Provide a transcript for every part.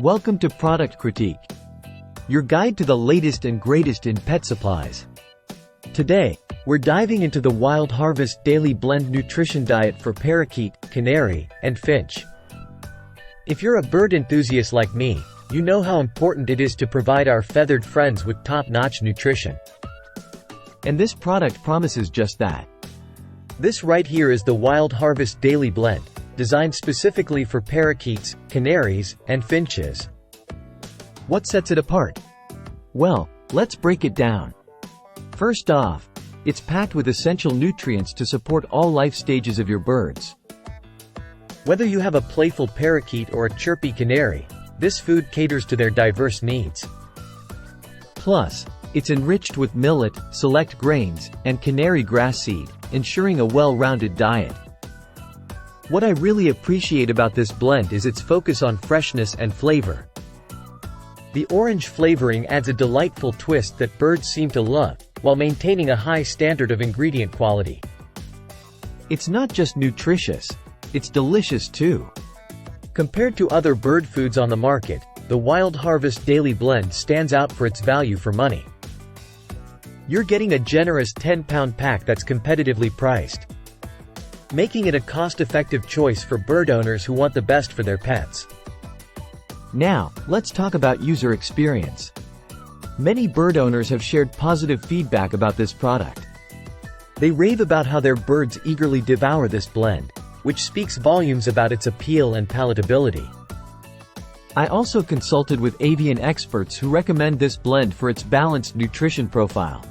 Welcome to Product Critique, your guide to the latest and greatest in pet supplies. Today, we're diving into the Wild Harvest Daily Blend Nutrition Diet for parakeet, canary, and finch. If you're a bird enthusiast like me, you know how important it is to provide our feathered friends with top-notch nutrition. And this product promises just that. This right here is the Wild Harvest Daily Blend, designed specifically for parakeets, canaries, and finches. What sets it apart? Well, let's break it down. First off, it's packed with essential nutrients to support all life stages of your birds. Whether you have a playful parakeet or a chirpy canary, this food caters to their diverse needs. Plus, it's enriched with millet, select grains, and canary grass seed, ensuring a well-rounded diet. What I really appreciate about this blend is its focus on freshness and flavor. The orange flavoring adds a delightful twist that birds seem to love, while maintaining a high standard of ingredient quality. It's not just nutritious, it's delicious too. Compared to other bird foods on the market, the Wild Harvest Daily Blend stands out for its value for money. You're getting a generous 10-pound pack that's competitively priced, making it a cost-effective choice for bird owners who want the best for their pets. Now, let's talk about user experience. Many bird owners have shared positive feedback about this product. They rave about how their birds eagerly devour this blend, which speaks volumes about its appeal and palatability. I also consulted with avian experts who recommend this blend for its balanced nutrition profile.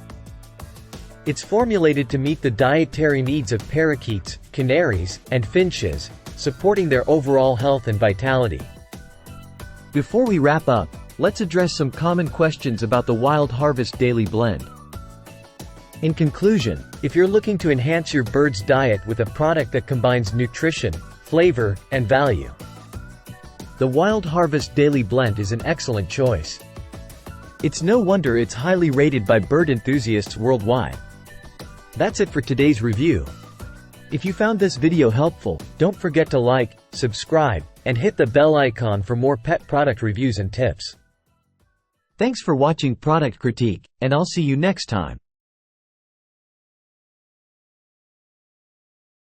It's formulated to meet the dietary needs of parakeets, canaries, and finches, supporting their overall health and vitality. Before we wrap up, let's address some common questions about the Wild Harvest Daily Blend. In conclusion, if you're looking to enhance your bird's diet with a product that combines nutrition, flavor, and value, the Wild Harvest Daily Blend is an excellent choice. It's no wonder it's highly rated by bird enthusiasts worldwide. That's it for today's review. If you found this video helpful, don't forget to like, subscribe, and hit the bell icon for more pet product reviews and tips. Thanks for watching Product Critique, and I'll see you next time.